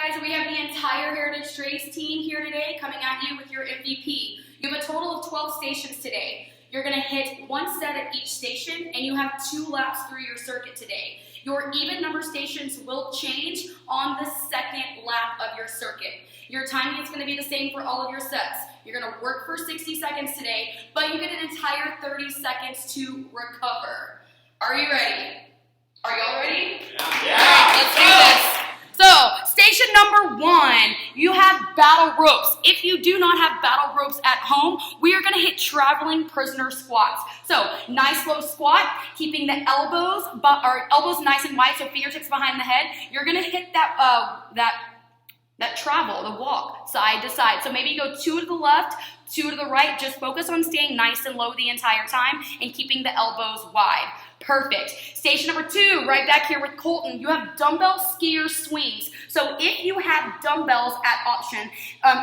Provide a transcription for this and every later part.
guys, we have the entire Heritage Trace team here today coming at you with your MVP. You have a total of 12 stations today. You're going to hit one set at each station, and you have 2 laps through your circuit today. Your even number stations will change on the second lap of your circuit. Your timing is going to be the same for all of your sets. You're going to work for 60 seconds today, but you get an entire 30 seconds to recover. Are you ready? Are y'all ready? Yeah. All right, let's do this. So, station number 1, you have battle ropes. If you do not have battle ropes at home, we are going to hit traveling prisoner squats. So, nice low squat, keeping the elbows nice and wide, so fingertips behind the head. You're going to hit that travel, the walk, side to side. So maybe you go 2 to the left, 2 to the right. Just focus on staying nice and low the entire time and keeping the elbows wide. Perfect. Station number 2, right back here with Colton, you have dumbbell skier swings. So if you have dumbbells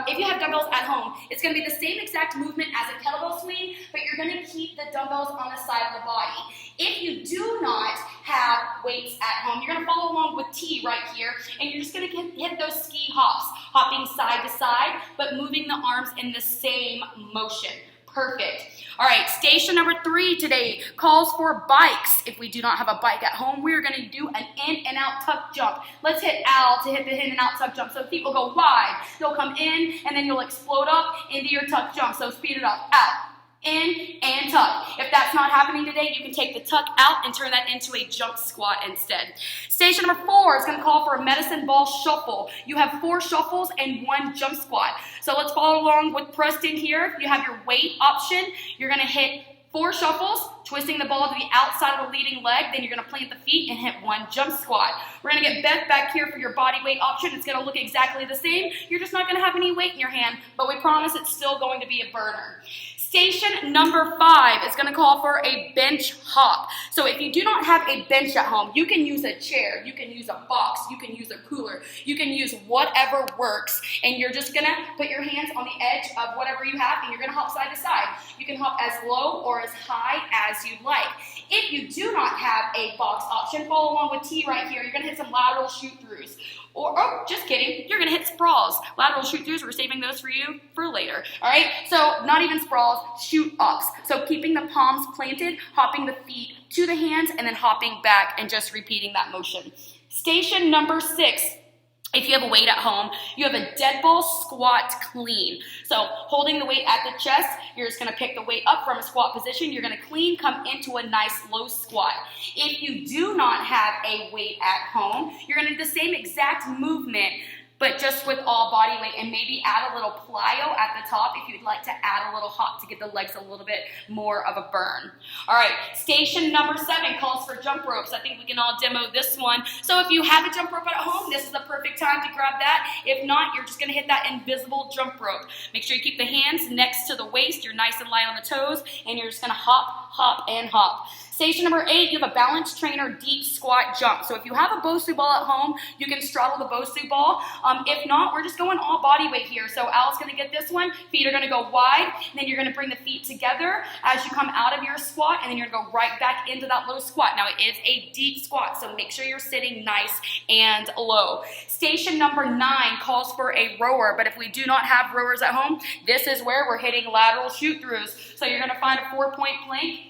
if you have dumbbells at home, it's going to be the same exact movement as a kettlebell swing, but you're going to keep the dumbbells on the side of the body. If you do not have weights at home, you're going to follow along with T right here, and you're just going to hit those ski hops, hopping side to side, but moving the arms in the same motion. Perfect. All right, station number 3 today calls for bikes. If we do not have a bike at home, we're going to do an in and out tuck jump. Let's hit Al to hit the in and out tuck jump. So feet will go wide. They'll come in, and then you'll explode up into your tuck jump. So speed it up. Out, in, and tuck. If that's not happening today, you can take the tuck out and turn that into a jump squat instead. Station number 4 is going to call for a medicine ball shuffle. You have 4 shuffles and 1 jump squat. So let's follow along with Preston here. You have your weight option. You're going to hit 4 shuffles, twisting the ball to the outside of the leading leg. Then you're going to plant the feet and hit 1 jump squat. We're going to get Beth back here for your body weight option. It's going to look exactly the same. You're just not going to have any weight in your hand, but we promise it's still going to be a burner. Station number 5 is going to call for a bench hop. So if you do not have a bench at home, you can use a chair, you can use a box, you can use a cooler, you can use whatever works, and you're just going to put your hands on the edge of whatever you have, and you're going to hop side to side. You can hop as low or as high as you like. If you do not have a box option, follow along with T right here. You're going to hit some lateral shoot-throughs. Or, oh, just kidding, you're going to hit sprawls. Lateral shoot-throughs, we're saving those for you for later, all right? So not even sprawls, shoot-ups. So keeping the palms planted, hopping the feet to the hands, and then hopping back and just repeating that motion. Station number 6. If you have a weight at home, you have a dead ball squat clean. So holding the weight at the chest, you're just going to pick the weight up from a squat position. You're going to clean, come into a nice low squat. If you do not have a weight at home, you're going to do the same exact movement, but just with all body weight, and maybe add a little plyo at the top if you'd like to add a little hop to give the legs a little bit more of a burn. All right, station number 7 calls for jump ropes. I think we can all demo this one. So if you have a jump rope at home, this is the perfect time to grab that. If not, you're just gonna hit that invisible jump rope. Make sure you keep the hands next to the waist, you're nice and light on the toes, and you're just gonna hop, hop, and hop. Station number 8, you have a balance trainer deep squat jump. So if you have a Bosu ball at home, you can straddle the Bosu ball. If not, we're just going all body weight here. So Al's going to get this one. Feet are going to go wide. And then you're going to bring the feet together as you come out of your squat. And then you're going to go right back into that low squat. Now it is a deep squat, so make sure you're sitting nice and low. Station number 9 calls for a rower. But if we do not have rowers at home, this is where we're hitting lateral shoot-throughs. So you're going to find a 4-point plank.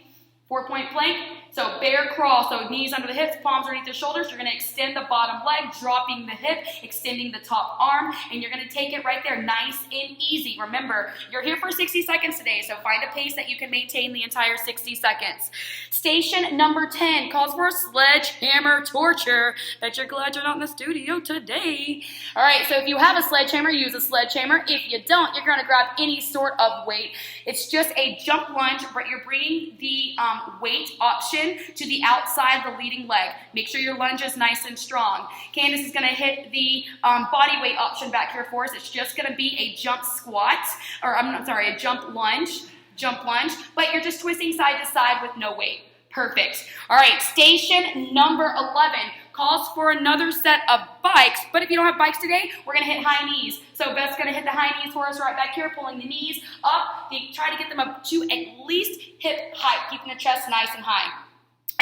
4-point plank, so bear crawl, so knees under the hips, palms underneath the shoulders. You're going to extend the bottom leg, dropping the hip, extending the top arm, and you're going to take it right there, nice and easy. Remember, you're here for 60 seconds today, so find a pace that you can maintain the entire 60 seconds. Station number 10 calls for a sledgehammer torture. Bet you're glad you're not in the studio today. All right, so if you have a sledgehammer, use a sledgehammer. If you don't, you're going to grab any sort of weight. It's just a jump lunge, but you're bringing the weight option to the outside of the leading leg. Make sure your lunge is nice and strong. Candace is going to hit the body weight option back here for us. It's just going to be a jump squat, or a jump lunge, but you're just twisting side to side with no weight. Perfect. All right, station number 11 calls for another set of bikes, but if you don't have bikes today, we're going to hit high knees. So Beth's going to hit the high knees for us right back here, pulling the knees up. Try to get them up to at least hip height, keeping the chest nice and high.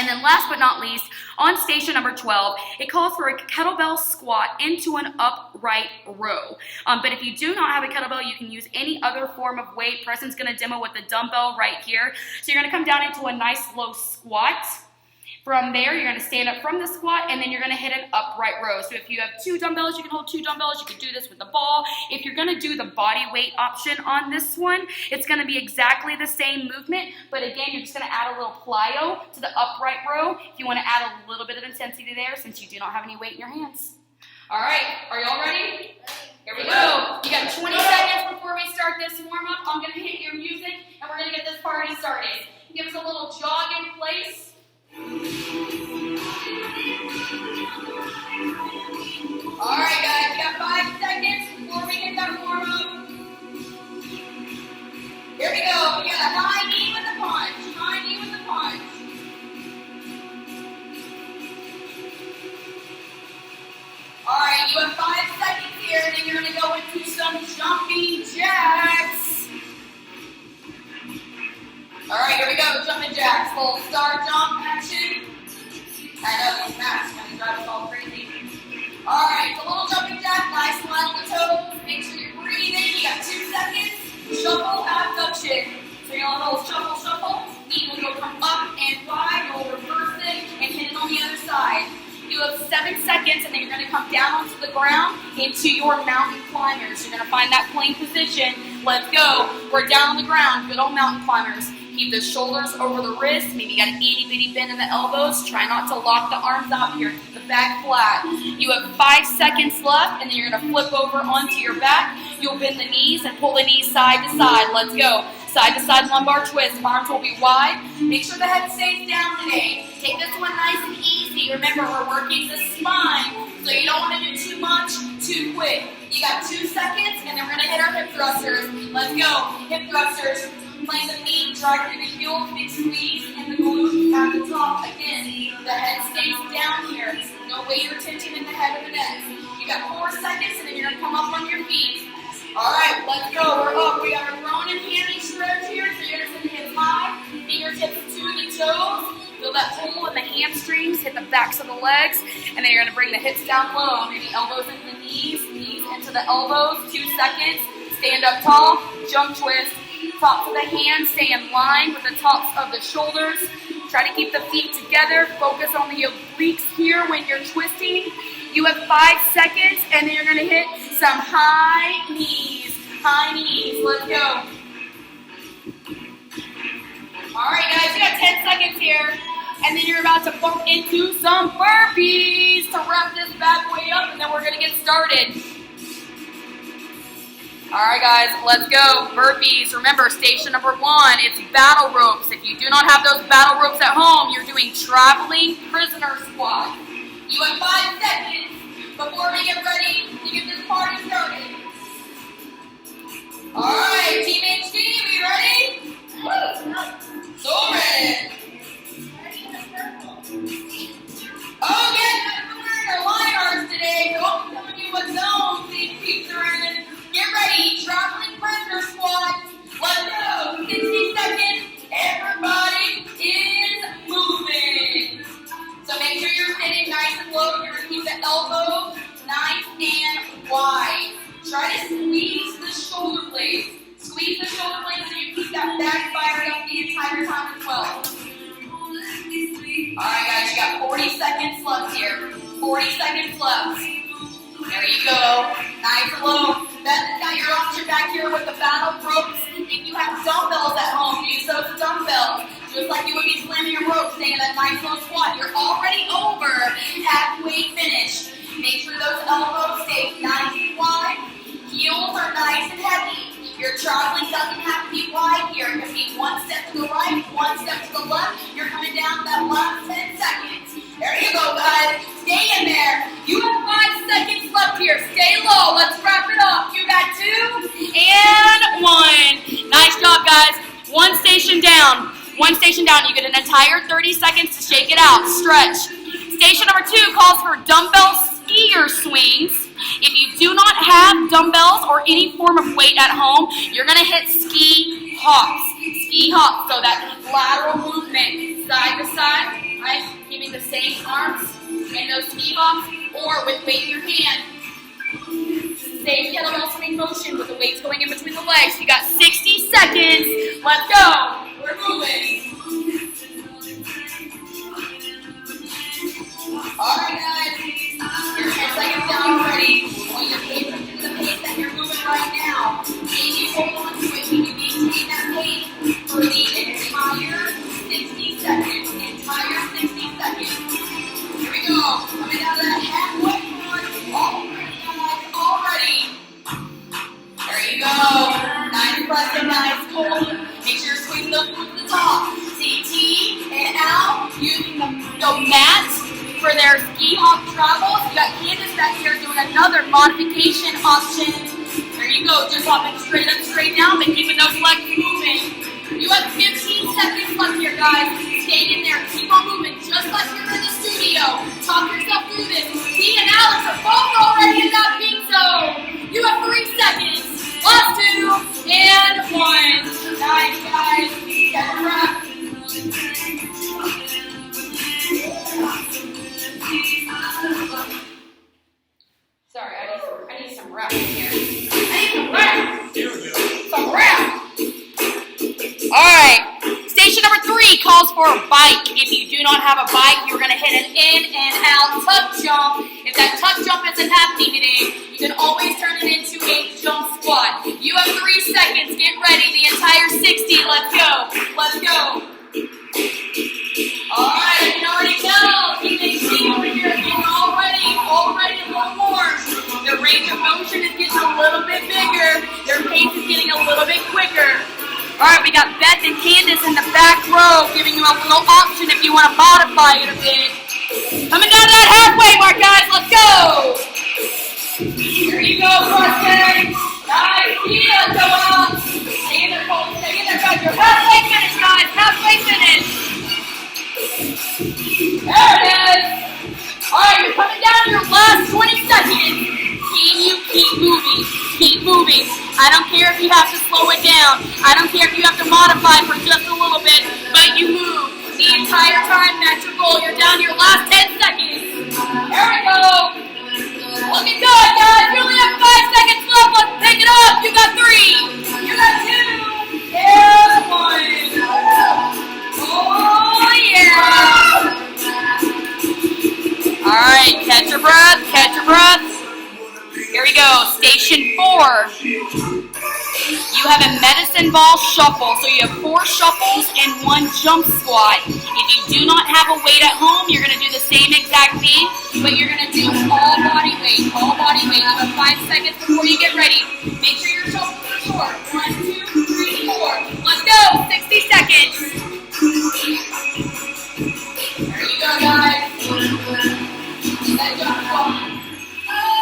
And then last but not least, on station number 12, it calls for a kettlebell squat into an upright row. But if you do not have a kettlebell, you can use any other form of weight. Preston's gonna demo with the dumbbell right here. So you're gonna come down into a nice low squat. From there, you're gonna stand up from the squat, and then you're gonna hit an upright row. So if you have 2 dumbbells, you can hold 2 dumbbells. You can do this with the ball. If you're gonna do the body weight option on this one, it's gonna be exactly the same movement, but again, you're just gonna add a little plyo to the upright row if you wanna add a little bit of intensity there since you do not have any weight in your hands. All right, are y'all ready? Here we go. You got 20 seconds before we start this warm-up. I'm gonna hit your music, and we're gonna get this party started. Give us a little jog in place. Alright guys, you got 5 seconds before we get that warm up. Here we go. You got a high knee with a punch. High knee with a punch. Alright, you have 5 seconds here, and then you're going to go into some jumping jacks. Alright, here we go. Jumping jacks. Full star jump action. I know these mats kind of drive us all crazy. Alright, so a little jumping jack, nice line on the toes. Make sure you're breathing. You got 2 seconds. Shuffle, abduction. So you're on a little shuffle, shuffle. Knee will come up and wide. You'll reverse it and hit it on the other side. You have 7 seconds, and then you're going to come down onto the ground into your mountain climbers. You're going to find that plank position. Let's go. We're down on the ground. Good old mountain climbers. Keep the shoulders over the wrists. Maybe you got an itty bitty bend in the elbows. Try not to lock the arms out here. Keep the back flat. You have 5 seconds left, and then you're going to flip over onto your back. You'll bend the knees and pull the knees side to side. Let's go. Side to side lumbar twist. Arms will be wide. Make sure the head stays down today. Take this one nice and easy. Remember, we're working the spine, so you don't want to do too much too quick. You got 2 seconds, and then we're going to hit our hip thrusters. Let's go. Hip thrusters. Plant the feet, drive through the heel, big squeeze, and the glutes at the top. Again, the head stays down here. No weight or tension in the head or the neck. You got 4 seconds, and then you're going to come up on your feet. All right, let's go. We're up. We got a groin and hammy stretch here, so you're going to send the hips high, fingertips to the toes. Feel that pull in the hamstrings, hit the backs of the legs, and then you're going to bring the hips down low. Maybe elbows into the knees, knees into the elbows. 2 seconds. Stand up tall, jump twist. Tops of the hands stay in line with the tops of the shoulders. Try to keep the feet together. Focus on the obliques here when you're twisting. You have 5 seconds, and then you're going to hit some high knees. High knees. Let's go. All right, guys, you got 10 seconds here, and then you're about to bump into some burpees to wrap this bad boy up, and then we're going to get started. All right, guys, let's go. Burpees. Remember, station number 1, it's battle ropes. If you do not have those battle ropes at home, you're doing traveling prisoner squat. You have 5 seconds before we get ready to get this party started. All right, Team HD, we ready? So ready. Oh, yes, we're wearing our line arts today, so I'm telling you what zones these peeps are in. Get ready, traveling prisoner squat. Let's go. 60 seconds. Everybody is moving. So make sure you're sitting nice and low. You're going to keep the elbows nice and wide. Try to squeeze the shoulder blades. Squeeze the shoulder blades so you keep that back fired up the entire time as well. All right, guys, you got 40 seconds left here. 40 seconds left. There you go. Nice and low. That's got your option back here with the battle ropes. If you have dumbbells at home, use those dumbbells. Just like you would be slamming your rope, staying in that nice low squat. You're already over halfway finished. Make sure those elbows stay nice and wide. Heels are nice and heavy. Your traveling doesn't have to be wide here. It can be 1 step to the right, 1 step to the left. You're coming down that last 10 seconds. There you go, guys. Stay in there. You have 5 seconds left here. Stay low. Let's wrap it up. You got 2 and 1. Nice job, guys. 1 station down. 1 station down. You get an entire 30 seconds to shake it out. Stretch. Station number 2 calls for dumbbell skier swings. If you do not have dumbbells or any form of weight at home, you're going to hit ski hops. Ski hops, so that lateral movement, side to side, right? Keeping the same arms in those ski hops, or with weight in your hand. Same kettlebell swing motion with the weights going in between the legs. You got 60 seconds. Let's go. We're moving. All right, guys. Your 10 seconds down already. I want you to pay attention to the pace that you're moving right now. Can you hold on to it? Can you maintain that pace for the entire 60 seconds? Entire 60 seconds. Here we go. Coming out of that halfway point. Already. There you go. Nice pressing, nice hold. Make sure you're squeezing those glutes to the top. CT and out. Using the mat for their ski hop travels. You got Candace back here doing another modification option. There you go. Just hopping straight up, straight down, but keeping those legs moving. You have 15 seconds left here, guys. Stay in there. Keep on moving, just like you're in the studio. Talk yourself through this. Dee and Alex are both already in that pink zone. You have 3 seconds. Last 2 and 1. Nice, guys. Get a breath. Sorry, I need some rest in here. I need some rest. Some rest. All right. Station number 3 calls for a bike. If you do not have a bike, you're going to hit an in and out tuck jump. If that tuck jump isn't happening today, you can always turn it into a jump squat. You have 3 seconds. Get ready. The entire 60. Let's go. Let's go. All right. I can already tell. Team over here is getting already a little more. The range of motion is getting a little bit bigger. Their pace is getting a little bit quicker. All right, we got Beth and Candace in the back row giving you a little option if you want to modify it a bit. Coming down to that halfway mark, guys. Let's go. Here you go, Preston. Nice. Let's go out. Stay in there, Cole. Stay in there, guys. You're halfway finished, guys. Halfway finished. There it is. All right, you're coming down to your last 20 seconds. Can you keep moving? Keep moving. I don't care if you have to slow it down. I don't care if you have to modify for just a little bit, but you move the entire time. That's your goal. You're down to your last 10 seconds. There we go. Looking good, guys. You only have 5 seconds left. Let's pick it up. You got 3. You got 2. And 1. Oh, yeah. All right. Catch your breath. Catch your breath. Here we go, station 4. You have a medicine ball shuffle. So you have 4 shuffles and 1 jump squat. If you do not have a weight at home, you're going to do the same exact thing, but you're going to do all body weight, all body weight. You have 5 seconds before you get ready. Make sure your shuffles are short. 1, 2, 3, 4. Let's go, 60 seconds. There you go, guys. That jump squat.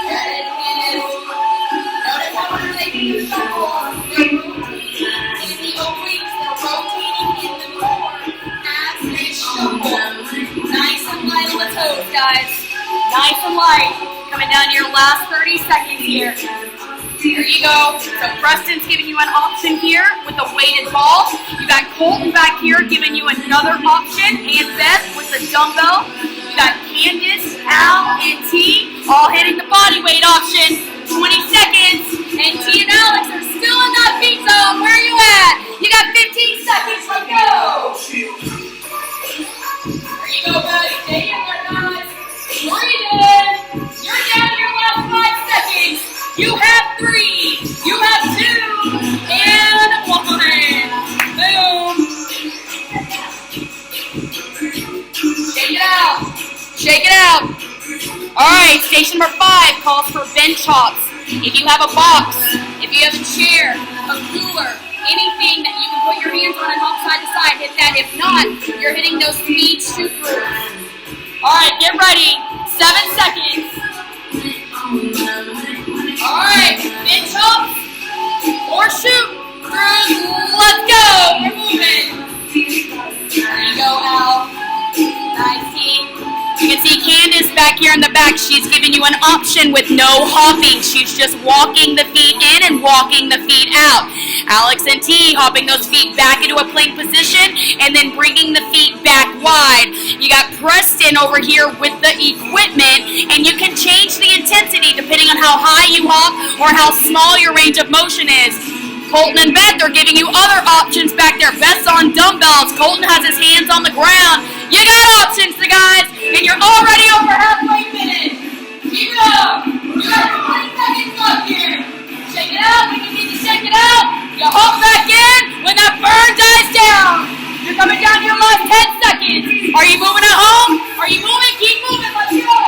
There it is, Candace. Notice how we're taking the shuffle. They're rotating in the obliques. They're rotating in the core as they shuffle. Nice and light on the toes, guys. Nice and light. Coming down to your last 30 seconds here. There you go. So Preston's giving you an option here with the weighted ball. You got Colton back here giving you another option, and Beth with the dumbbell. You got Candace, Al, and T all hitting the body weight option. 20 seconds, and T and Alex are still in that peak zone. Where are you at? You got 15 seconds. Let's go. There you go, guys. Stay in there, guys. Breathe in. You're down to your last 5 seconds. You have 3. You have 2. And 1. Boom. Shake it out. Shake it out. All right, station number 5 calls for bench hops. If you have a box, if you have a chair, a cooler, anything that you can put your hands on and hop side to side, hit that. If not, you're hitting those speed shoot throughs. All right, get ready. 7 seconds. All right, bench hops or shoot throughs. Let's go. We're moving. There you go, Al. Nice team. You can see Candace back here here in the back, she's giving you an option with no hopping. She's just walking the feet in and walking the feet out. Alex and T hopping those feet back into a plank position and then bringing the feet back wide. You got Preston over here with the equipment, and you can change the intensity depending on how high you hop or how small your range of motion is. Colton and Beth are giving you other options back there. Beth's on dumbbells. Colton has his hands on the ground. You got options, guys, and you're already over halfway finished. Keep it up. You got 20 seconds left here. Shake it out when you need to shake it out. You hop back in when that burn dies down. You're coming down to your last 10 seconds. Are you moving at home? Are you moving? Keep moving. Let's go.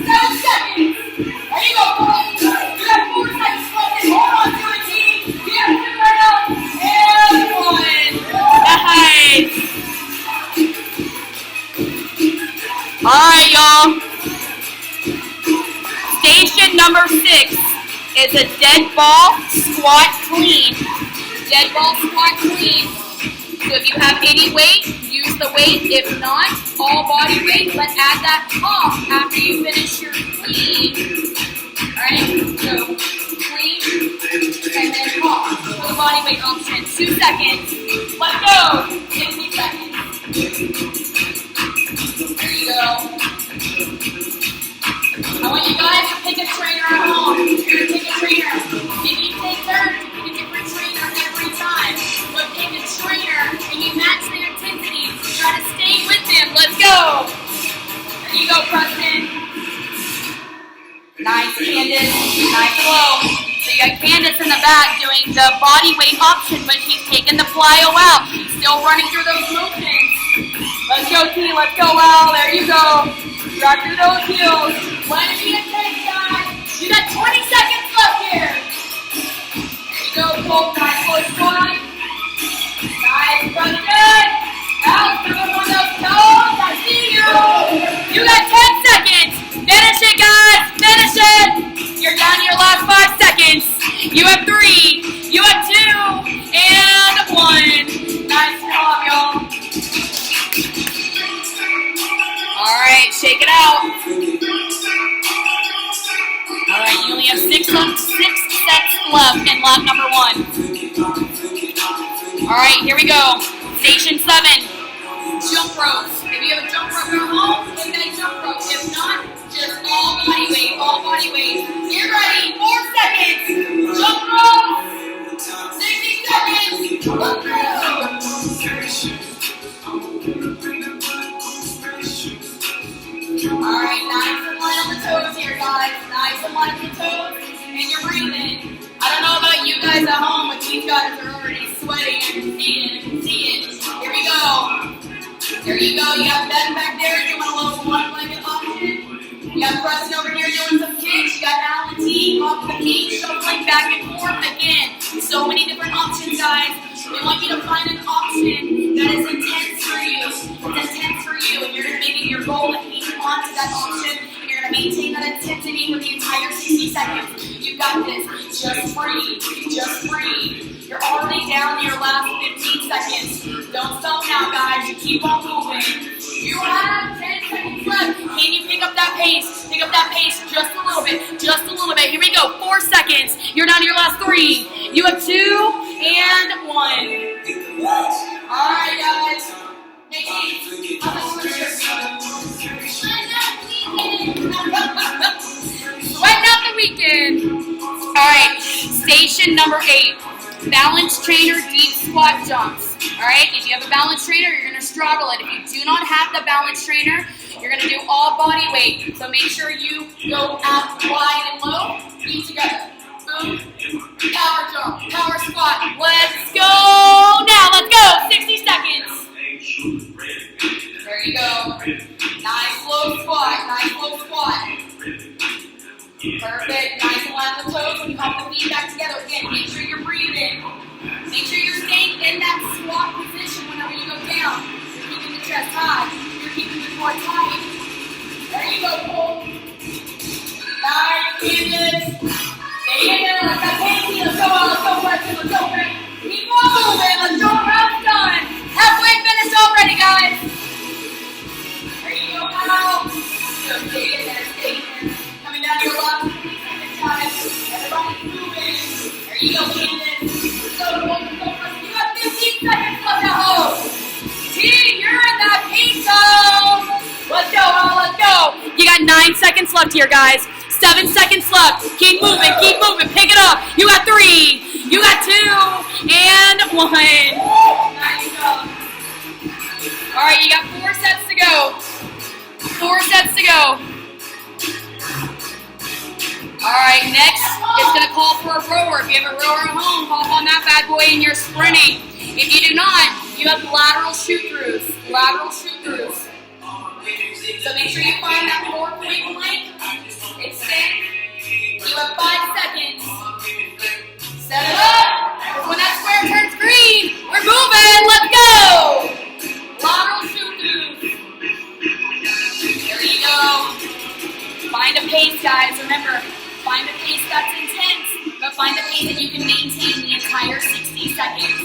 7 seconds. There you go, Colton. You got 4 seconds left. Hold on to it, team. You got to right out. And 1. Nice. All right, y'all. Station number 6 is a dead ball squat clean. Dead ball squat clean. So if you have any weight, use the weight. If not, all body weight. Let's add that hop after you finish your clean. All right, so clean and then hop. Full body weight option. 2 seconds. Let's go. 60 seconds. There you go. I want you guys to pick a trainer at home. You're going to pick a trainer. If you take turns, pick a different trainer every time. But pick a trainer and you match their intensity. Try to stay with them. Let's go. There you go, Preston. Nice, Candace. Nice flow. So you got Candace in the back doing the body weight option, but she's taking the plyo out. She's still running through those motions. Let's go, T. Let's go, Al. There you go. Drop through those heels. Let it be intense, guys. You got 20 seconds left here. There you go, Cole. Nice foot squat. Nice, Preston. Al, come up on those toes. I see you. You got 10 seconds. Finish it, guys. Finish it. You're down to your last 5 seconds. You have 3. You have 2. And 1. Nice job, y'all. All right, shake it out. All right, you only have 6 sets left in lap number 1. All right, here we go. Station 7, jump ropes. If you have a jump rope at home, take that jump rope. If not, just all body weight, all body weight. Get ready, 4 seconds. Jump rope, 60 seconds. Let's go. Alright, nice and light on the toes here, guys. Nice and light on the toes. And you're breathing. I don't know about you guys at home, but these guys are already sweating. I can see it. Here we go. There you go. You got Ben back there doing a little one-legged option. You got Preston over here doing some kicks. You got Alan T off the feet, shuffling back and forth again. So many different options, guys. We want you to find an option that is intense for you. It's intense for you, and you're going to make it your goal to hang on to that option. And you're going to maintain that intensity for the entire 60 seconds. You got this. Just breathe. Just breathe. You're already down to your last 15 seconds. Don't stop now, guys. You keep on moving. You have 10 seconds left. Can you pick up that pace? Pick up that pace just a little bit. Just a little bit. Here we go. 4 seconds. You're down to your last 3. You have 2 and 1. All right, guys. Hey, sweating out the weekend. All right. Station number 8. Balance trainer deep squat jumps. All right, if you have a balance trainer, you're going to struggle it. If you do not have the balance trainer, you're going to do all body weight. So make sure you go out wide and low, feet together. Boom, power jump, power squat. Let's go. Now, let's go. 60 seconds. There you go. Nice low squat, nice low squat. Perfect. Nice and light on the toes when you pop the feet back together. Again, make sure you're breathing. Make sure you're staying in that squat position whenever you go down. You're keeping the chest high. You're keeping the core tight. There you go, Cole. Nice, Candace. Stay in there. Let's go, Casey. Let's go, Preston. Let's go, Frank. Keep moving. Let's go. Round done. Halfway finished already, guys. There you go, now. So stay in there. Stay Everybody's moving. There you go, Candace. Go. You have 15 seconds left at home. T, you're in that pink zone. Let's go, let's go. You got 9 seconds left here, guys. 7 seconds left. Keep moving. Pick it up. You got 3. You got 2. And 1. Nice job. All right, you got 4 sets to go. 4 sets to go. All right, next, it's going to call for a rower. If you have a rower at home, hop on that bad boy and you're sprinting. If you do not, you have lateral shoot-throughs. So make sure you find that 4-point blank. Extend. You have 5 seconds. Set it up. When that square turns green, we're moving. Let's go. Lateral shoot-throughs. There you go. Find a pace, guys. Remember, find a pace that's intense, but find a pace that you can maintain the entire 60 seconds.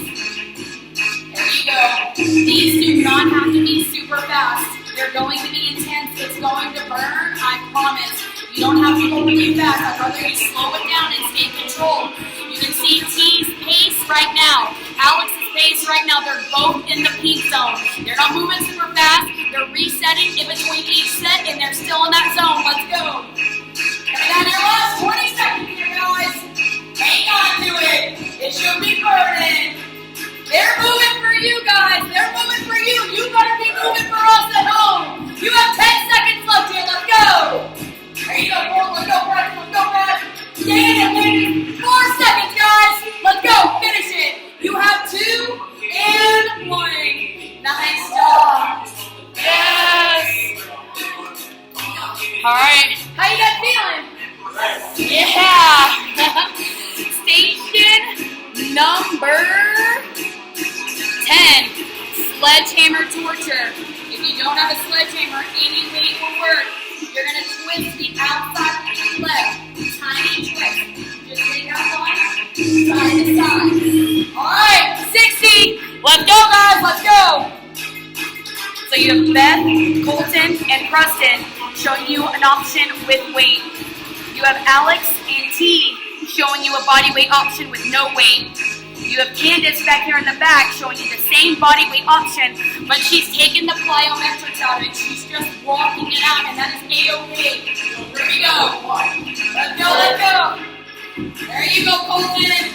There you go. These do not have to be super fast. They're going to be intense. It's going to burn, I promise. You don't have to go really fast. I'd rather you slow it down and stay in control. You can see T's pace right now. Alex's pace right now. They're both in the peak zone. They're not moving super fast. They're resetting in between each set, and they're still in that zone. Let's go. Coming down your last 20 seconds here, guys. Hang on to it. It should be burning. They're moving for you, guys. They're moving for you. You gotta be moving for us at home. You have 10 seconds left here. Let's go. There you go. Let's go, Brad. Stay in it, 4 seconds, guys. Let's go. Finish it. You have 2 and 1. Nice job. Yes. All right. How you guys feeling? Yeah. Station number 10, sledgehammer torture. If you don't have a sledgehammer, any weight will work. You're going to twist the outside of your leg. Tiny twist. Just take out one, side to side. All right, 60. Let's go, guys. Let's go. So you have Beth, Colton, and Preston showing you an option with weight. You have Alex and T showing you a body weight option with no weight. You have Candace back here in the back showing you the same body weight option, but she's taken the plyometrics out of it. She's just walking it out, and that is A-OK. Here we go. Let's go. There you go, Colton.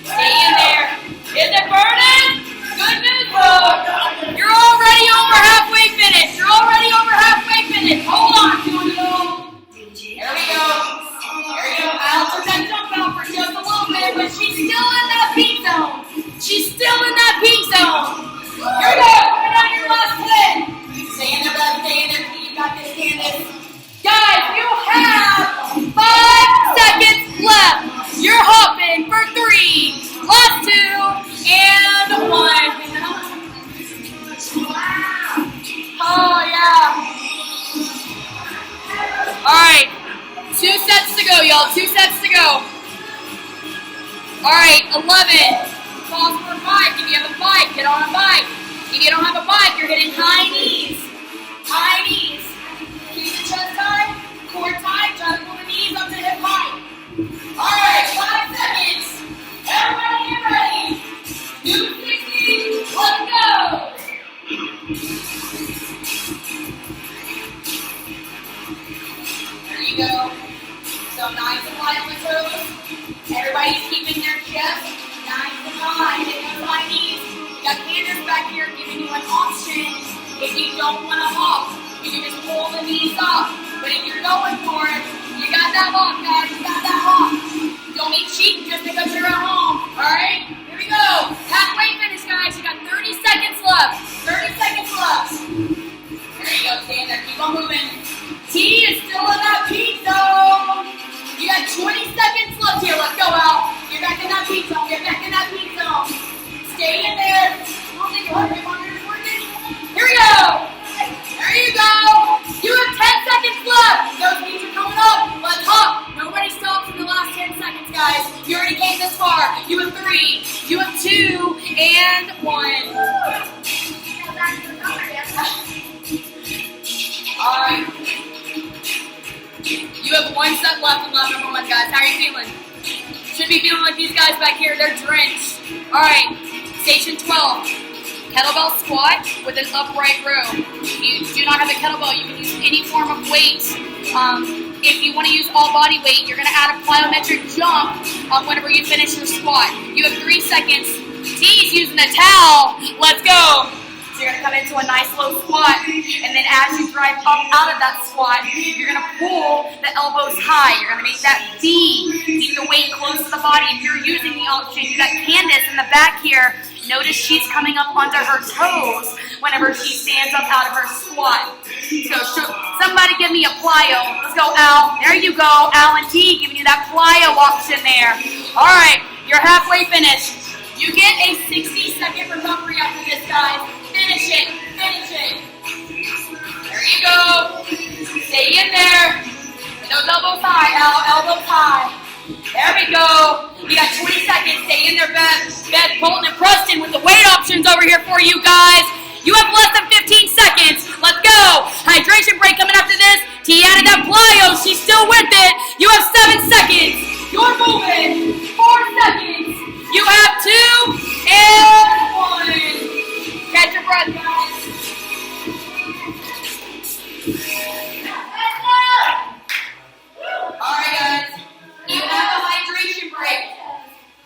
Stay in there. Is it burning? Good news, bro. You're already over halfway finished. Hold on, Julio. There we go. I'll put that jump out for just a little bit, but she's still in that peak zone. Here we go. Coming down your last 10. Stay in there, Beth. You got this, Candace. Guys, you have 5 seconds left. You're hopping for 3, last 2, and 1. Oh, yeah. All right. 2 sets to go, y'all. 2 sets to go. All right, 11. Pause for a bike. If you have a bike, get on a bike. If you don't have a bike, you're hitting high knees. Keep the chest tight, core tight. Try to pull the knees up to hip height. All right, 5 seconds. Everybody get ready. 260. Let's go. There you go. So nice and light on the toes. Everybody's keeping their chest nice and high. Hit those high knees. You got Candace back here giving you an option. If you don't want to hop, you can just pull the knees up. But if you're going for it, you got that hop, guys. Don't be cheating just because you're at home. All right? Here we go. Halfway finish, guys. You got 30 seconds left. There you go, stand there. Keep on moving. T is still in that peak zone. You got 20 seconds left here. Let's go out. You're back in that peak zone. Stay in there. I don't think your heart rate monitor is working. Here we go. There you go. You have 10 seconds left. Those knees are coming up. Let's hop. Nobody stops in the last 10 seconds, guys. You already came this far. You have 3. You have 2 and 1. All right. You have 1 set left in lap number 1, guys. How are you feeling? Should be feeling like these guys back here, they're drenched. All right, station 12. Kettlebell squat with an upright row. If you do not have a kettlebell, you can use any form of weight. If you want to use all body weight, you're going to add a plyometric jump whenever you finish your squat. You have 3 seconds. T's using a towel. Let's go. So you're going to come into a nice low squat, and then as you drive up out of that squat, you're going to pull the elbows high. You're going to make that D. Keep the weight close to the body. If you're using the option, you got Candace in the back here. Notice she's coming up onto her toes whenever she stands up out of her squat. So somebody give me a plyo. Let's go, Al. There you go. Al and T giving you that plyo option there. All right, you're halfway finished. You get a 60-second recovery after this, guys. Finish it. Finish it. There you go. Stay in there. And those elbows high, Al. Elbows high. There we go. We got 20 seconds. Stay in there, Beth, Colton, and Preston with the weight options over here for you guys. You have less than 15 seconds. Let's go. Hydration break coming after this. T added that plyo. She's still with it. You have 7 seconds. You're moving. 4 seconds. You have 2 and 1. Catch your breath, guys. All right, guys. You have a hydration break.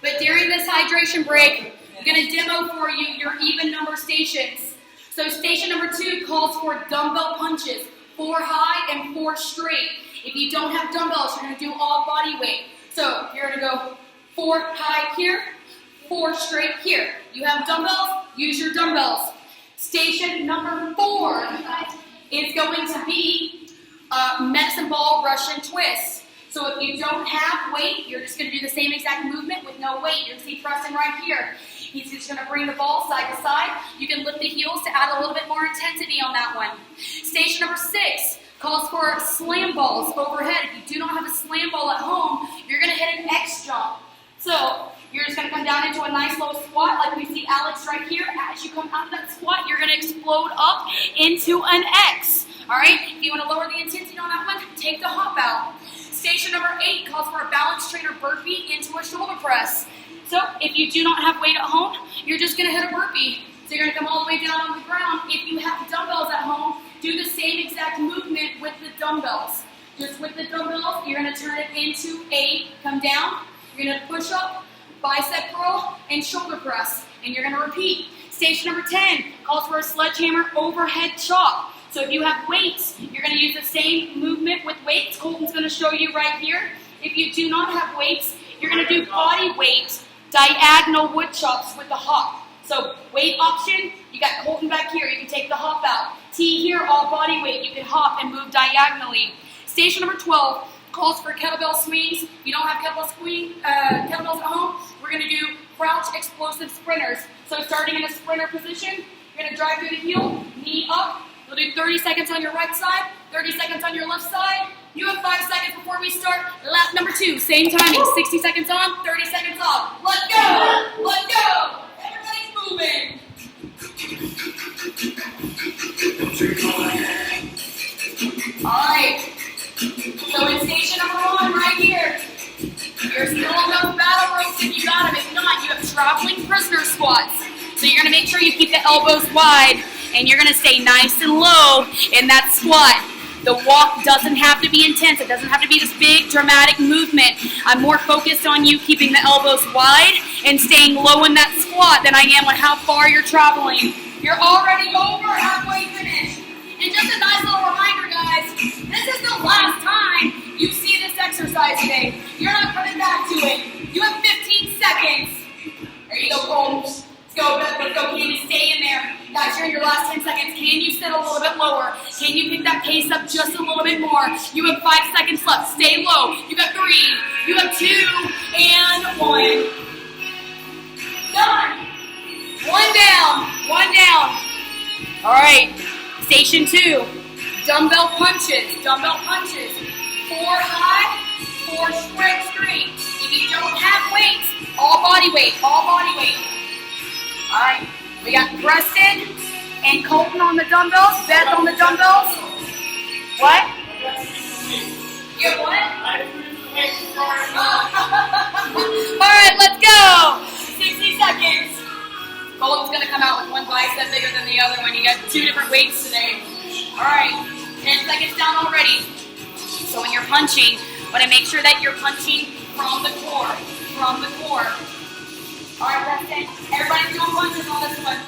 But during this hydration break, I'm going to demo for you your even number stations. So station number 2 calls for dumbbell punches, 4 high and 4 straight. If you don't have dumbbells, you're going to do all body weight. So you're going to go 4 high here, 4 straight here. You have dumbbells, use your dumbbells. Station number 4 is going to be medicine ball Russian twist. So if you don't have weight, you're just going to do the same exact movement with no weight. You're going to see Preston right here. He's just going to bring the ball side to side. You can lift the heels to add a little bit more intensity on that one. Station number 6 calls for slam balls overhead. If you do not have a slam ball at home, you're going to hit an X jump. So you're just going to come down into a nice low squat like we see Alex right here. As you come out of that squat, you're going to explode up into an X. All right? If you want to lower the intensity on that one, take the hop out. Station number 8 calls for a balance trainer burpee into a shoulder press. So if you do not have weight at home, you're just going to hit a burpee. So you're going to come all the way down on the ground. If you have dumbbells at home, do the same exact movement with the dumbbells. Just with the dumbbells, you're going to turn it into a come down. You're going to push up, bicep curl, and shoulder press. And you're going to repeat. Station number 10 calls for a sledgehammer overhead chop. So if you have weights, you're going to use the same movement with weights. Colton's going to show you right here. If you do not have weights, you're going to do body weight diagonal wood chops with the hop. So weight option, you got Colton back here. You can take the hop out. T here, all body weight. You can hop and move diagonally. Station number 12 calls for kettlebell swings. If you don't have kettlebells at home, we're going to do crouch explosive sprinters. So starting in a sprinter position, you're going to drive through the heel, knee up. You'll do 30 seconds on your right side, 30 seconds on your left side. You have 5 seconds before we start lap number 2. Same timing, 60 seconds on, 30 seconds off. Let's go! Let's go! Everybody's moving. All right. So in station number 1 right here, you're still on those battle ropes if you got them. If not, you have traveling prisoner squats. So you're going to make sure you keep the elbows wide, and you're going to stay nice and low in that squat. The walk doesn't have to be intense. It doesn't have to be this big, dramatic movement. I'm more focused on you keeping the elbows wide and staying low in that squat than I am on how far you're traveling. You're already over halfway finished. And just a nice little reminder, guys, this is the last time you see this exercise today. You're not coming back to it. You have 15 seconds. There you go, Colton. Let's go, Beth. Let's go. Can you stay in there? Guys, you're in your last 10 seconds. Can you sit a little bit lower? Can you pick that pace up just a little bit more? You have 5 seconds left. Stay low. You got 3. You have 2 and 1. Done. 1 down. 1 down. All right. Station 2. Dumbbell punches. Dumbbell punches. 4 high, 4 straight. If you don't have weights, all body weight. All body weight. All right, we got Preston and Colton on the dumbbells, Beth on the dumbbells. What? You have what? 2 different weights today. All right, 10 seconds down already. So when you're punching, want to make sure that you're punching from the core, from the core. All right, Preston, everybody's doing punches on this one.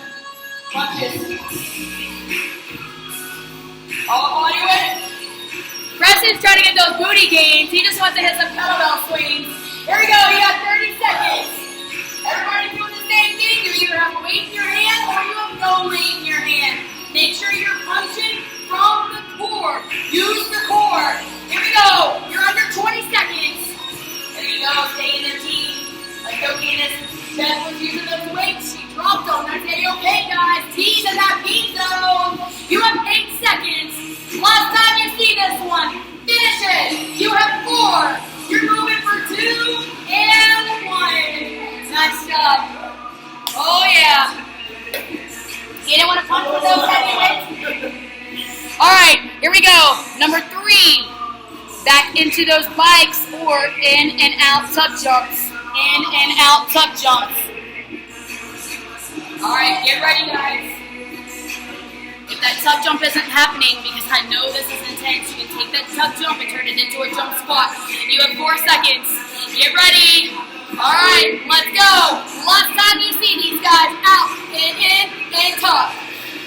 Punches. All body weight. Preston's trying to get those booty gains. He just wants to hit some kettlebell swings. Here we go, you got 30 seconds. Everybody's doing the same thing. You either have weight in your hand or you have no weight in your hand. Make sure you're punching from the core. Use the core. Here we go. You're under 20 seconds. There you go. Stay in there, team. Let's go, Candace. Beth was using those weights. She dropped them. That's okay, guys. T's in that P zone. You have 8 seconds. Last time you see this one. Finish it. You have 4. You're moving for 2 and 1. Nice job. Oh, yeah. You didn't want to punch with those heavy weights? All right, here we go. Number 3. Back into those bikes or in and out tub jumps. In and out tub jumps. All right, get ready, guys. If that tub jump isn't happening, because I know this is intense, you can take that tub jump and turn it into a jump squat. You have 4 seconds. Get ready. All right, let's go. Last time you see these guys, out, in, tuck.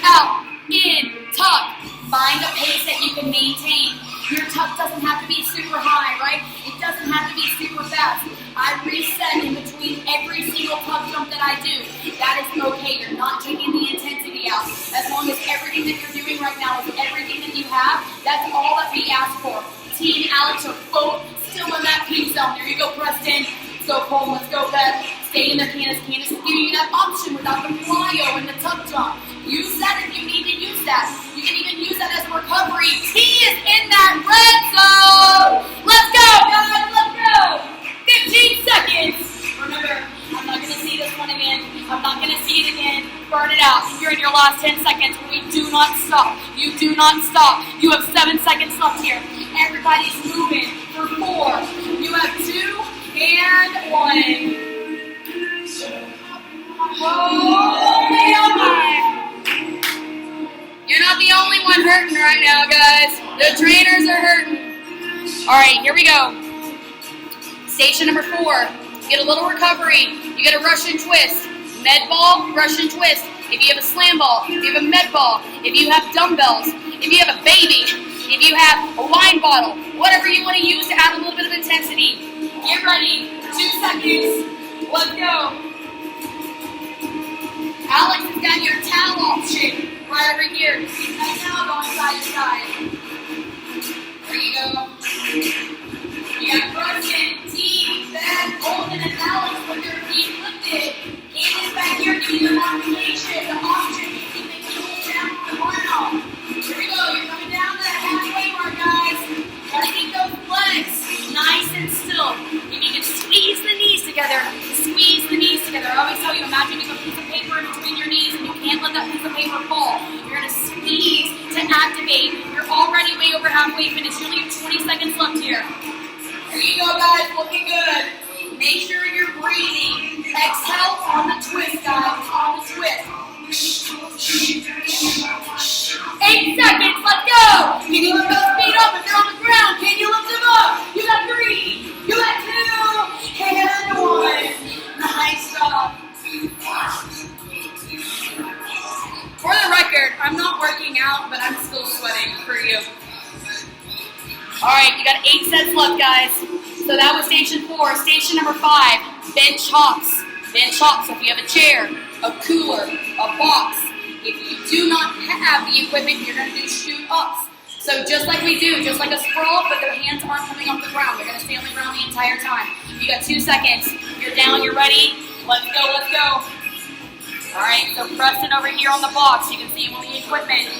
Out, in, tuck. Find a pace that you can maintain. Your tuck doesn't have to be super high, right? It doesn't have to be super fast. I reset in between every single tuck jump that I do. That is okay. You're not taking the intensity out. As long as everything that you're doing right now is everything that you have, that's all that we ask for. T and Alex are both still in that P zone. There you go, Preston. Let's go, Cole. Let's go, Beth. Stay in there, Candace. Candace is giving you that option without the plyo and the tuck jump. Use that if you need to use that. You can even use that as a recovery. T is in that red zone. Let's go, guys. Let's go. 15 seconds. Remember, I'm not going to see this one again. I'm not going to see it again. Burn it out. You're in your last 10 seconds. We do not stop. You do not stop. You have 7 seconds left here. Everybody's moving for 4. You have 2 and 1. Oh my. You're not the only one hurting right now, guys. The trainers are hurting. All right, here we go. Station number 4. You get a little recovery. You get a Russian twist. Med ball, Russian twist. If you have a slam ball, if you have a med ball, if you have dumbbells, if you have a baby, if you have a wine bottle, whatever you want to use to add a little bit of intensity. Get ready. 2 seconds. Let's go. Alex has got your towel option right over here. That towel going side to side. There you go. You got Preston, T, Beth, Golden, and Alex with their feet lifted. Candace back here giving you the modification, the option to keep the heels down on the ground. Here we go. You're coming down to that halfway mark, guys. Gotta keep those legs nice and still. If you can squeeze the knees together, squeeze the knees together. I always tell you, imagine you have a piece of paper in between your knees and you can't let that piece of paper fall. You're going to squeeze to activate. You're already way over halfway finished. You only have 20 seconds left here. There you go, guys. Looking good. Make sure you're breathing. Exhale on the twist, guys. On the twist. 8 seconds. Let's go. Can you lift those feet up if they're on the ground? Can you lift them up? You got 3. You got 2. And 1. Nice job. For the record, I'm not working out, but I'm still sweating for you. All right, you got 8 sets left, guys. So that was station 4. Station number 5, bench hops. Bench hops. So if you have a chair, a cooler, a box, if you do not have the equipment, you're going to do shoot-ups. So just like we do, just like a sprawl, but their hands aren't coming off the ground. They're going to stay on the ground the entire time. You got 2 seconds. You're down, you're ready. Let's go, let's go. All right, so Preston over here on the box. You can see him on the equipment.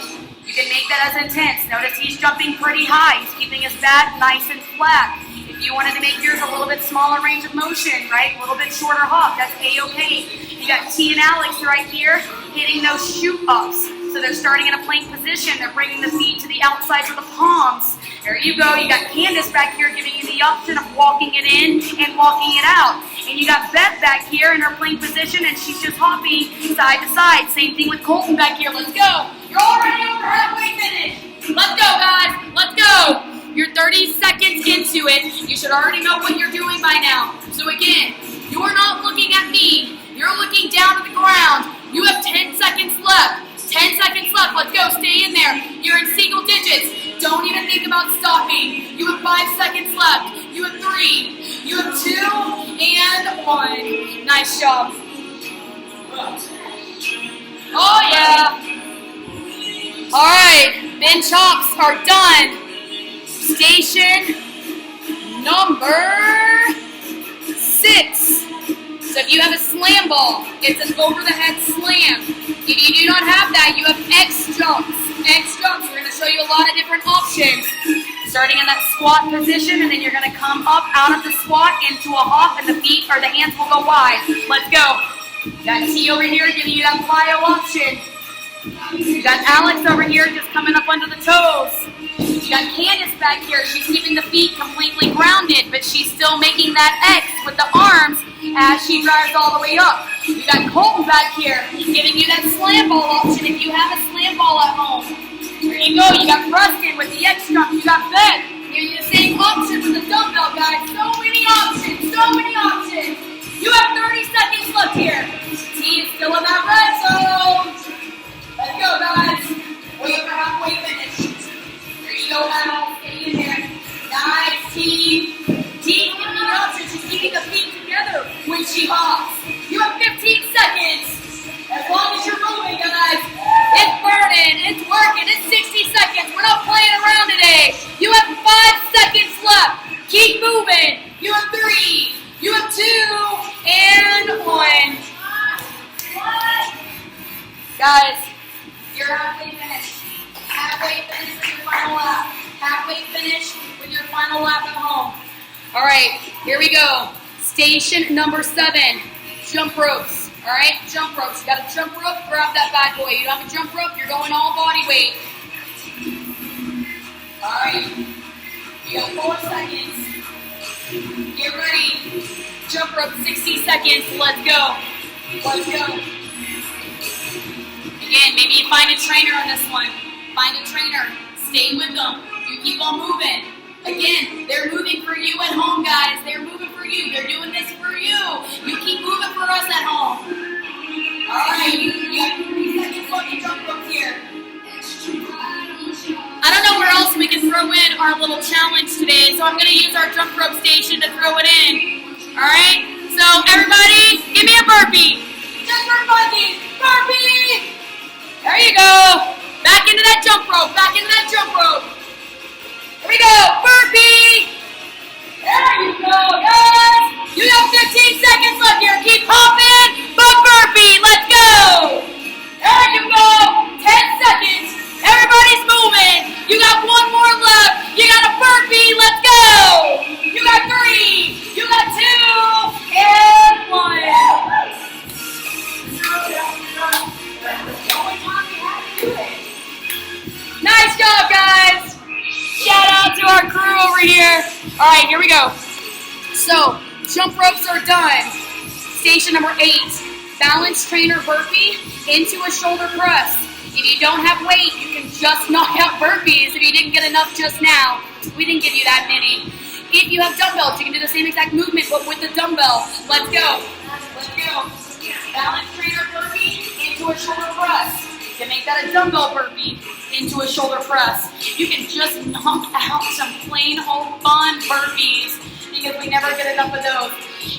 You can make that as intense. Notice he's jumping pretty high. He's keeping his back nice and flat. If you wanted to make yours a little bit smaller range of motion, right? A little bit shorter hop, that's A-okay. You got T and Alex right here hitting those shoot-ups. So they're starting in a plank position. They're bringing the feet to the outsides of the palms. There you go. You got Candace back here giving you the option of walking it in and walking it out. And you got Beth back here in her plank position, and she's just hopping side to side. Same thing with Colton back here. Let's go. You're already over halfway finished. Let's go, guys. Let's go. You're 30 seconds into it. You should already know what you're doing by now. So again, you're not looking at me. You're looking down at the ground. You have 10 seconds left. 10 seconds left. Let's go. Stay in there. You're in single digits. Don't even think about stopping. You have 5 seconds left. You have 3. You have 2 and 1. Nice job. Oh, yeah. All right. Bench hops are done. Station number 6. So if you have a slam ball, it's an over-the-head slam. If you do not have that, you have X jumps. X jumps, we're going to show you a lot of different options. Starting in that squat position, and then you're going to come up out of the squat into a hop, and the feet or the hands will go wide. Let's go. Got T over here giving you that plyo option. You got Alex over here just coming up under the toes. You got Candace back here. She's keeping the feet completely grounded, but she's still making that X with the arms as she drives all the way up. You got Colton back here giving you that slam ball option if you have a slam ball at home. There you go. You got Preston with the X jump. You got Ben giving you the same option with the dumbbell, guys. So many options. So many options. You have 30 seconds left here. T is still in that red zone. Let's go, guys. We're halfway finished. There you go, Al. Stay in there. Nice, T. T giving me the option. She's keeping the feet together when she hops. You have 15 seconds. As long as you're moving, guys. It's burning. It's working. It's 60 seconds. We're not playing around today. You have 5 seconds left. Keep moving. You have 3. You have 2 and 1. Guys, you're halfway finished. Halfway finished with your final lap. Halfway finished with your final lap at home. All right, here we go. Station number 7, jump ropes. All right, jump ropes. You got a jump rope, grab that bad boy. You don't have a jump rope, you're going all body weight. All right, you got 4 seconds. Get ready. Jump rope, 60 seconds. Let's go. Let's go. Again, maybe you find a trainer on this one. Find a trainer. Stay with them. You keep on moving. Again, they're moving for you at home, guys. They're moving for you. They're doing this for you. You keep moving for us at home. All right, you got 3 seconds left to jump ropes here. I don't know where else we can throw in our little challenge today, so I'm going to use our jump rope station to throw it in. All right? So everybody, give me a burpee. Just for funsies. Burpee! There you go. Back into that jump rope. Back into that jump rope. Here we go. Burpee. There you go. Yes. You have 15 seconds left here. Keep hopping, but burpee. Let's go. There you go. 10 seconds. Everybody's moving. You got 1 more left. You got a burpee. Let's go. You got 3. You got 2 and 1. Nice job, guys. Shout out to our crew over here. All right, here we go. So, jump ropes are done. Station number 8, balance trainer burpee into a shoulder press. If you don't have weight, you can just knock out burpees if you didn't get enough just now. We didn't give you that many. If you have dumbbells, you can do the same exact movement, but with the dumbbell. Let's go. Let's go. Balance trainer burpee into a shoulder press. You can make that a dumbbell burpee into a shoulder press. You can just knock out some plain old fun burpees because we never get enough of those.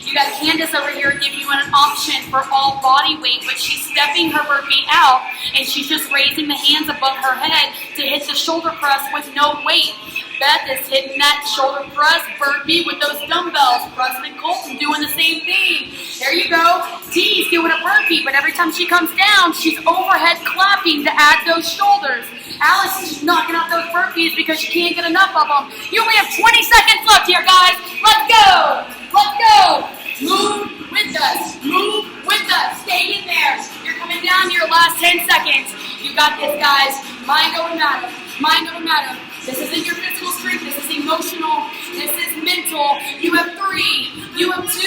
You got Candace over here giving you an option for all body weight, but she's stepping her burpee out and she's just raising the hands above her head to hit the shoulder press with no weight. Beth is hitting that shoulder press burpee with those dumbbells. Preston and Colton doing the same thing. There you go. Dee's doing a burpee, but every time she comes down, she's overhead clapping to add those shoulders. Alice is just knocking out those burpees because she can't get enough of them. You only have 20 seconds left here, guys. Let's go. Let's go. Move with us. Move with us. Stay in there. You're coming down to your last 10 seconds. You got this, guys. Mind over matter. Mind over matter. This isn't your physical strength. This is emotional. This is mental. You have 3. You have 2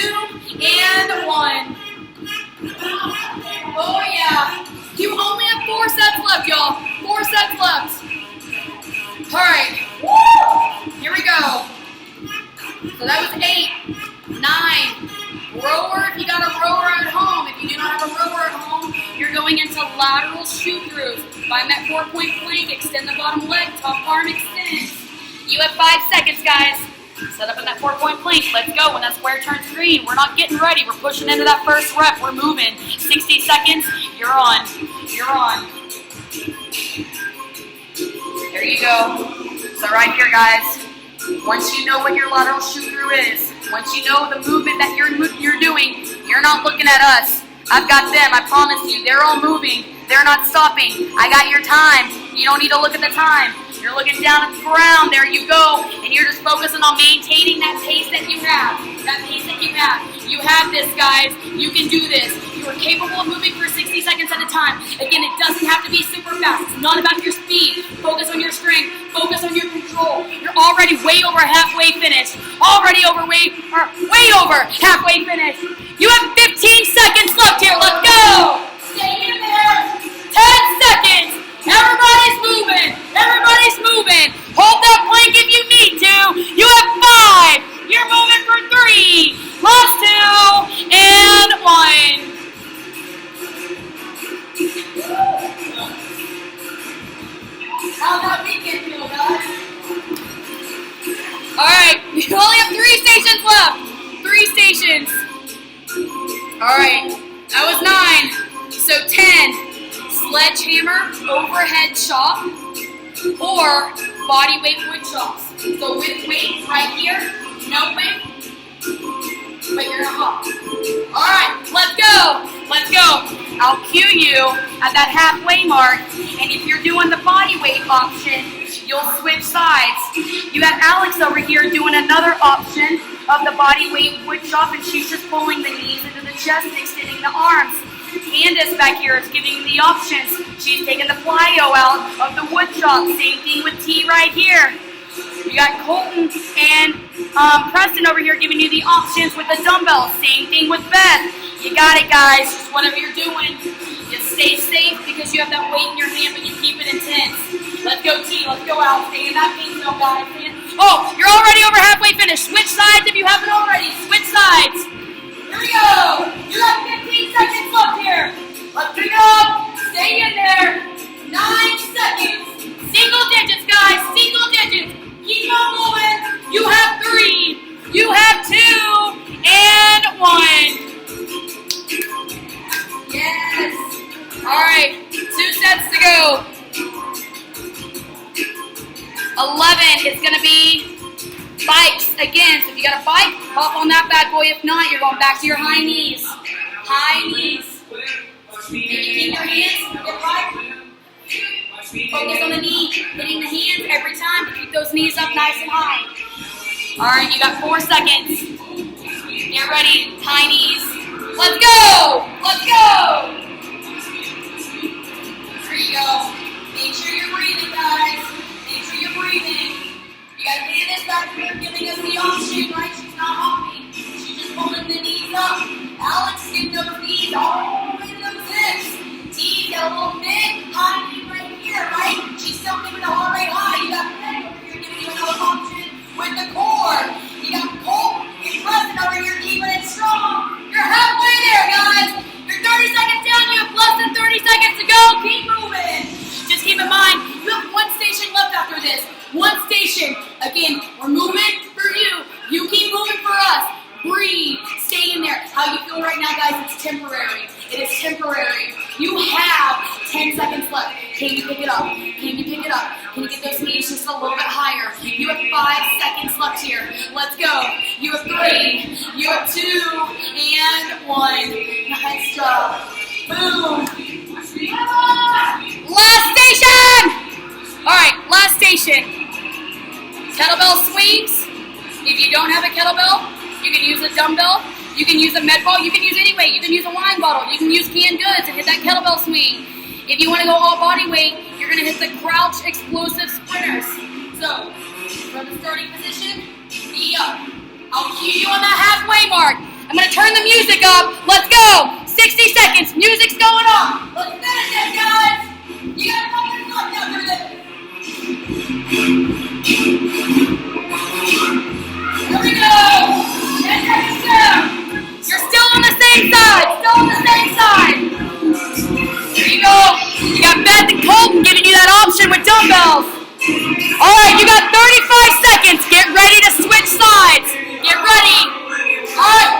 and 1. Oh, yeah. You only have 4 sets left, y'all. more sets left. All right, woo! Here we go. So that was 8, 9. Rower, if you got a rower at home. If you do not have a rower at home, you're going into lateral shoot-throughs. Find that 4-point plank, extend the bottom leg, top arm extends. You have 5 seconds, guys. Set up in that 4-point plank. Let's go. When that square turns green, we're not getting ready. We're pushing into that first rep. We're moving. 60 seconds. You're on. You're on. There you go. So right here, guys, once you know what your lateral shoot-through is, once you know the movement that you're doing, you're not looking at us. I've got them. I promise you. They're all moving. They're not stopping. I got your time. You don't need to look at the time. You're looking down at the ground. There you go. And you're just focusing on maintaining that pace that you have. That pace that you have. You have this, guys. You can do this. You are capable of moving for 60 seconds at a time. Again, it doesn't have to be super fast. It's not about your speed. Focus on your strength. Focus on your control. You're already way over halfway finished. Way over halfway finished. You have 15 seconds left here. Let's go. Stay in there. 10 seconds. Everybody's moving. Everybody's moving. Hold that plank if you need to. You have 5. You're moving for 3. Last 2. And 1. How's that weekend feel, guys? Alright, you only have 3 stations left. 3 stations. Alright, that was 9. So 10. Sledgehammer, overhead chop, or body weight wood chops. So with weight right here, no weight, but you're gonna hop. All right, let's go. Let's go. I'll cue you at that halfway mark, and if you're doing the body weight option, you'll switch sides. You have Alex over here doing another option of the body weight wood chop, and she's just pulling the knees into the chest and extending the arms. Candace back here is giving the options. She's taking the plyo out of the wood chop. Same thing with T right here. You got Colton and Preston over here giving you the options with the dumbbells. Same thing with Beth. You got it, guys. Just whatever you're doing, just stay safe because you have that weight in your hand, but you keep it intense. Let's go, T. Let's go out. Stay in that pace zone, guys. Oh, you're already over halfway finished. Switch sides if you haven't already. Switch sides. Here we go. You got 15 seconds left here. Let's pick it up. Stay in there. 9 seconds. Single digits, guys. Single digits. Keep on moving. You have 3. You have 2. And 1. Yes. All right. 2 sets to go. 11 is going to be bikes again. So if you got a bike, hop on that bad boy. If not, you're going back to your high knees. High knees. Maybe keep your hands. Get right. Focus on the knee. Hitting the hands every time to keep those knees up nice and high. All right, you got 4 seconds. Get ready. High knees. Let's go. Let's go. There you go. Make sure you're breathing, guys. Make sure you're breathing. You got Candace back here giving us the option, right? She's not hopping. She's just pulling the knees up. Alex skipped those knees all the way to those hips. T's got a little mid, high knee right here, right? She's still giving the heart rate high. You got Meg over here giving you another option with the core. You got Colt and Preston over here keeping it strong. You're halfway there, guys. You're 30 seconds down. You have less than 30 seconds to go. Keep moving. Just keep in mind, you have 1 station left after this. 1 station. Again, we're moving for you. You keep moving for us. Breathe. Stay in there. How you feel right now, guys, it's temporary. It is temporary. You have 10 seconds left. Can you pick it up? Can you pick it up? Can you get those knees just a little bit higher? You have 5 seconds left here. Let's go. You have 3. You have 2. And 1. Nice job. Boom. Last station! Alright, last station. Kettlebell swings. If you don't have a kettlebell, you can use a dumbbell. You can use a med ball. You can use any weight. You can use a wine bottle. You can use canned goods and hit that kettlebell swing. If you want to go all body weight, you're going to hit the crouch explosive sprinters. So, from the starting position, knee up. I'll cue you on that halfway mark. I'm going to turn the music up. Let's go. 60 seconds. Music's going on. Let's finish it, guys. You got 1 minute left. Here we go. 10 seconds down. You're still on the same side. Still on the same side. There you go. You got Beth and Colton giving you that option with dumbbells. All right, you got 35 seconds. Get ready to switch sides. Get ready. All right,